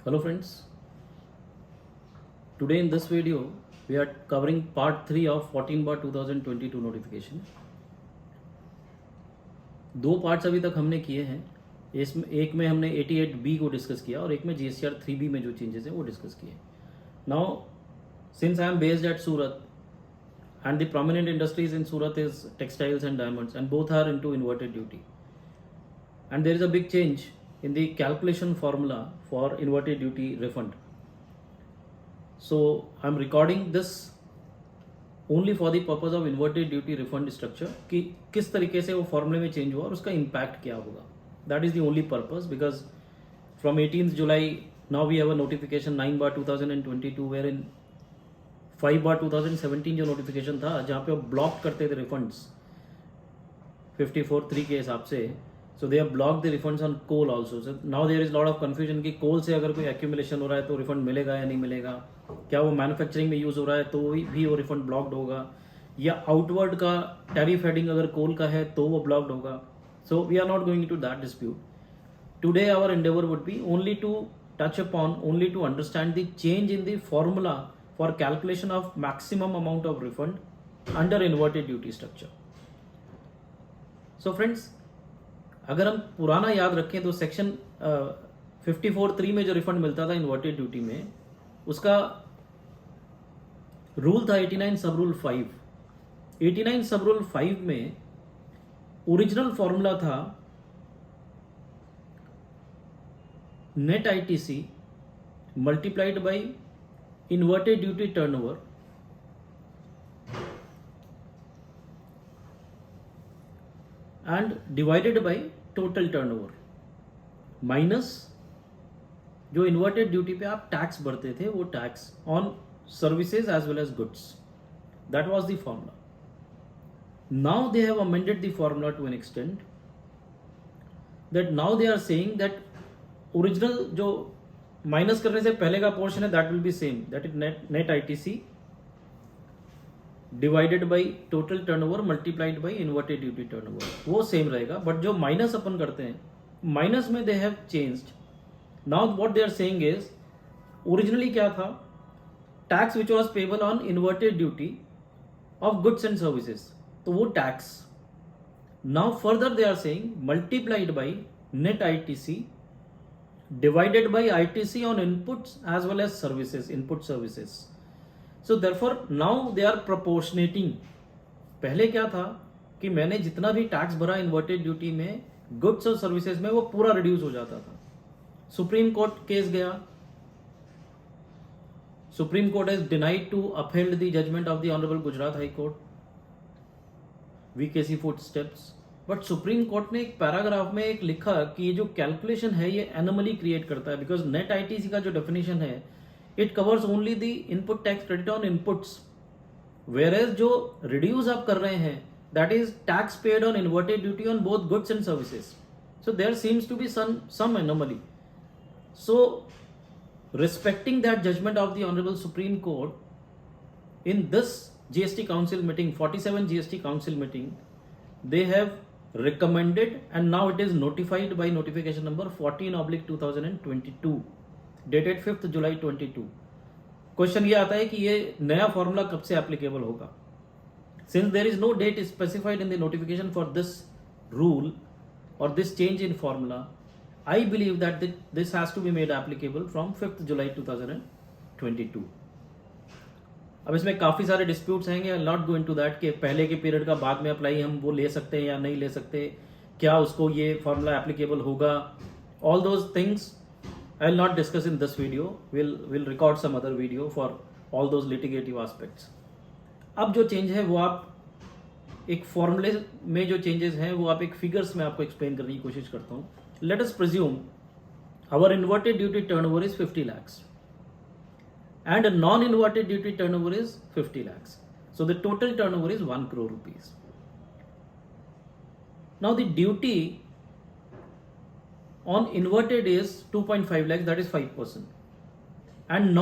Hello friends, today in this video we are covering part 3 of 14 bar 2022 notification. दो parts अभी तक हमने किए हैं. इसमें एक में हमने 88B को डिस्कस किया और एक में GSTR 3B में जो चेंजेस हैं वो डिस्कस किए. Now since I am based eight Surat and the prominent industries in Surat is textiles and diamonds, and both are into inverted duty, and there is a big change in the calculation formula for inverted duty refund. So I'm recording this only for the purpose of inverted duty refund structure कि किस तरीके से वो फॉर्मूले में change हुआ और उसका इम्पैक्ट क्या होगा. That is the only purpose, because from 18th July now we have a notification 9/2022 wherein 5/2017 जो नोटिफिकेशन था जहाँ पे वो ब्लॉक करते थे रिफंड्स 54(3) के हिसाब से. So they have block the refunds on coal also. So now there is lot of confusion कि कोल से अगर कोई एक्यूमुलेशन हो रहा है तो रिफंड मिलेगा या नहीं मिलेगा, क्या वो मैन्युफैक्चरिंग में यूज़ हो रहा है तो भी वो रिफंड ब्लॉक्ड होगा, या आउटवर्ड का टैरिफ हेडिंग अगर कोल का है तो वो ब्लॉक्ड होगा. So we are not going to that dispute. Today our endeavour would be only to touch upon, only to understand the change in the formula for calculation of maximum amount of refund under inverted duty structure. So friends, अगर हम पुराना याद रखें तो section 54(3) में जो refund मिलता था इन्वर्टेड ड्यूटी में, उसका रूल था 89 सब रूल 5. 89 सब रूल 5 में ओरिजिनल फॉर्मूला था net ITC multiplied by inverted duty turnover and divided by total turnover minus जो inverted duty पे आप टैक्स भरते थे वो tax on services as well as goods. That was the formula. Now they have amended the formula to an extent that now they are saying that original जो minus करने से पहले का पोर्शन है that will be same, that is net ITC divided by total turnover multiplied by inverted duty turnover, वो same रहेगा. But जो minus अपन करते हैं, माइनस में they have changed. Now what they are saying is, originally क्या था, tax which was payable on inverted duty of goods and services, तो वो tax. Now further they are saying multiplied by net ITC divided by ITC on inputs as well as services, input services. So therefore now they are proportionating. पहले क्या था कि मैंने जितना भी tax भरा इन्वर्टेड ड्यूटी में गुड्स और सर्विसेज में वो पूरा रिड्यूस हो जाता था. सुप्रीम कोर्ट केस गया, supreme court has denied to upheld the judgment of the honourable Gujarat high court, VKC footsteps. But supreme court ने एक पैराग्राफ में एक लिखा कि ये जो कैलकुलेशन है ये एनोमली क्रिएट करता है, बिकॉज नेट आईटीसी का जो डेफिनेशन है it covers only the input tax credit on inputs, whereas जो रिड्यूस आप कर रहे हैं that is tax paid on inverted duty on both goods and services. So there seems to be some anomaly. So respecting that judgment of the honourable supreme court, in this GST council meeting, 47 GST council meeting, they have recommended and now it is notified by notification number 14/2022 dated 5th July 22. Question ये आता है कि ये नया formula कब से applicable होगा. Since there is no date specified in the notification for this rule और this change in formula, I believe that this has to be made applicable from 5th July 2022. अब इसमें काफ़ी सारे डिस्प्यूट्स हैं, I not go into that कि पहले के period का बाद में अप्लाई हम वो ले सकते हैं या नहीं ले सकते, क्या उसको ये फॉर्मूला एप्लीकेबल होगा. All those things I will not discuss in this video, will record some other video for all those litigative aspects. अब जो चेंज है वो आप एक फॉर्मूले में जो चेंजेस हैं वो आप एक फिगर्स में आपको एक्सप्लेन करने की कोशिश करता हूँ. Let us presume our inverted duty turnover is 50 lakhs and a non-inverted duty turnover is 50 lakhs. So the total turnover is 1 crore rupees. Now the duty on inverted is 2.5 lakhs, that is 5%. And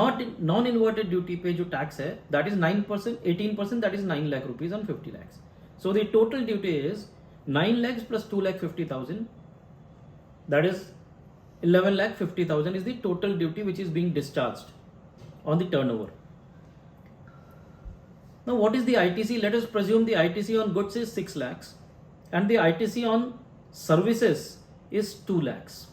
non-inverted duty पे जो tax है that is 9%, 18%, that is 9 lakh rupees on 50 lakhs. So the total duty is 9 lakhs plus 2,50,000, that is 11,50,000 is the total duty which is being discharged on the turnover. Now what is the ITC? Let us presume the ITC on goods is 6 lakhs and the ITC on services is 2 lakhs.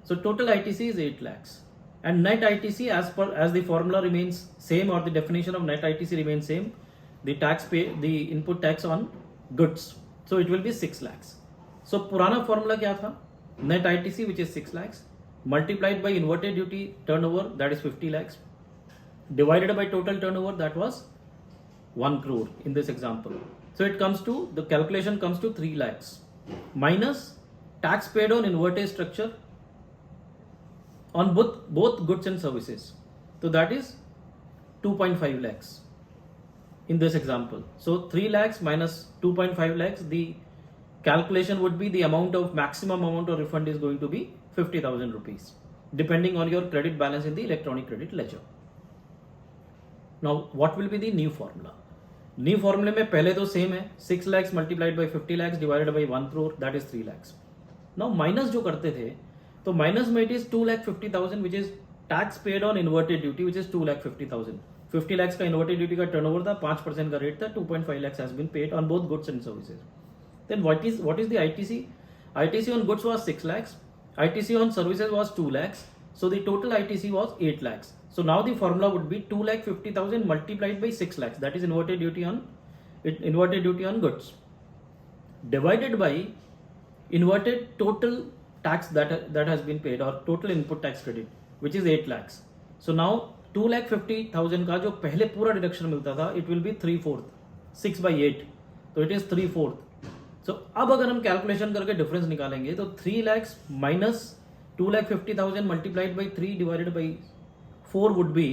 So total ITC is 8 lakhs and net ITC as the formula remains same, or the definition of net ITC remains same, the input tax on goods, so it will be 6 lakhs. So पुराना formula क्या था? Net ITC which is 6 lakhs multiplied by inverted duty turnover, that is 50 lakhs, divided by total turnover, that was 1 crore in this example. So it comes to, the calculation comes to 3 lakhs minus tax paid on inverted structure on both goods and services. So that is 2.5 lakhs in this example. So 3 lakhs minus 2.5 lakhs, the calculation would be the maximum amount of refund is going to be 50,000 rupees depending on your credit balance in the electronic credit ledger. Now what will be the new formula? New फॉर्मूले में पहले तो same है, 6 lakhs multiplied by 50 lakhs divided by 1 crore, that is 3 lakhs. Now minus जो करते थे, तो minus में it is 2,50,000 which is tax paid on inverted duty which is 2,50,000. 50 lakhs का इन्वर्टेड ड्यूटी का टर्नओवर था, 5% का रेट था, 2.5 lakhs has been paid on both goods and services. Then what is the ITC? ITC on goods was 6 lakhs, ITC on services was 2 lakhs, so the total ITC was 8 lakhs. So now the formula would be 2,50,000 multiplied by 6 lakhs, that is inverted duty on goods, divided by inverted total tax that has been paid, or total input tax credit, which is 8 lakhs. So now 2,50,000 का जो पहले पूरा deduction मिलता था, it will be 3/4, 6 by 8, तो it is 3/4. So अब अगर हम कैलकुलेशन करके डिफरेंस निकालेंगे तो 3 lakhs minus 2,50,000 multiplied by 3 divided by 4 would be,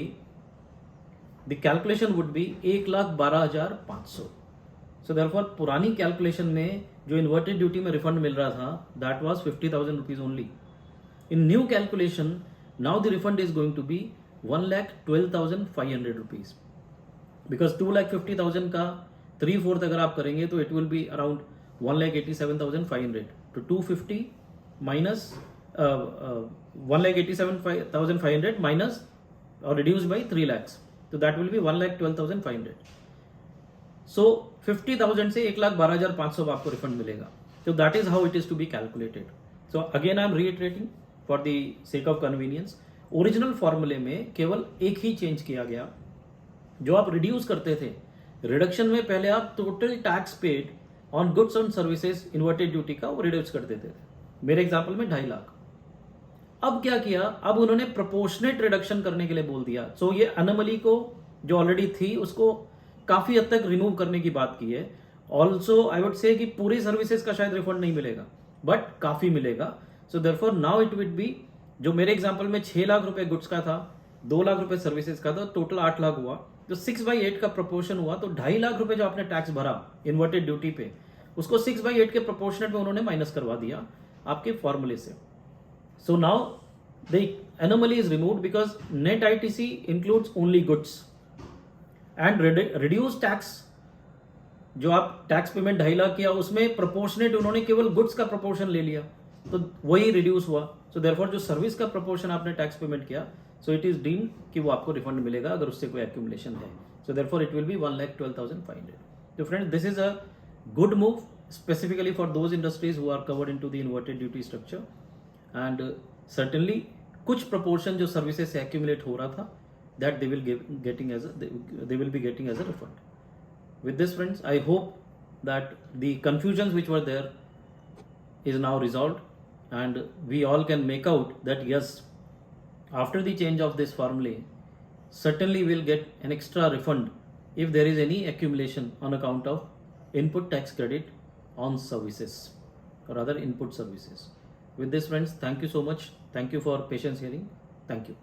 the calculation would be 1,12,500. So therefore पुरानी कैलकुलेशन में जो इन्वर्टेड ड्यूटी में रिफंड मिल रहा था, that was 50,000 rupees only. In new calculation, now the refund is going to be 1,12,500 rupees, because 2,50,000 का 3/4 अगर आप करेंगे तो it will be around 1,87,500. तो 250 minus 1,87,500 minus or reduced by 3 lakhs, so that will be 1,12,500. So 50,000 से 1,12,500 आपको refund मिलेगा. So that is how it is to be calculated. So again I am reiterating for the sake of convenience, original फॉर्मूले में केवल एक ही change किया गया. जो आप रिड्यूस करते थे, रिडक्शन में पहले आप total tax paid on goods and services inverted duty का वो रिड्यूस कर देते थे. मेरे एग्जांपल में 2.5 लाख. अब क्या किया, अब उन्होंने प्रोपोर्शनेट रिडक्शन करने के लिए बोल दिया. सो ये अनोमली को जो ऑलरेडी थी उसको काफी हद तक रिमूव करने की बात की है. ऑल्सो आई वुड से कि पूरी सर्विसेज का शायद रिफंड नहीं मिलेगा, बट काफी मिलेगा. So therefore now it would be, जो मेरे एग्जांपल में 6 लाख रुपए गुड्स का था, 2 लाख रुपए सर्विसेज का था, टोटल 8 लाख हुआ. जो 6/8 का प्रोपोर्शन हुआ, तो 2.5 लाख रुपए जो आपने टैक्स भरा इन्वर्टेड ड्यूटी पे, उसको 6/8 के प्रोपोर्शनेट में उन्होंने माइनस करवा दिया आपके फॉर्मूले से. So now the anomaly is removed because net ITC includes only goods and reduced tax. जो आप टैक्स पेमेंट 2.5 लाख किया, उसमें प्रोपोर्शनेट उन्होंने केवल गुड्स का प्रोपोर्शन ले लिया, तो वही रिड्यूस हुआ. सो देयरफॉर जो सर्विस का प्रोपोर्शन आपने टैक्स पेमेंट किया, सो इट इज डीम्ड कि वो आपको रिफंड मिलेगा अगर उससे कोई एक्यूमुलेशन है. So therefore it will be 1,12,500. तो friends, this is a good move specifically for those industries who are covered into the inverted duty structure, and certainly कुछ proportion जो services से accumulate हो रहा था, that they will be getting as a refund. With this, friends, I hope that the confusions which were there is now resolved, and we all can make out that yes, after the change of this formula, certainly we'll get an extra refund if there is any accumulation on account of input tax credit on services or other input services. With this, friends, thank you so much. Thank you for patience hearing. Thank you.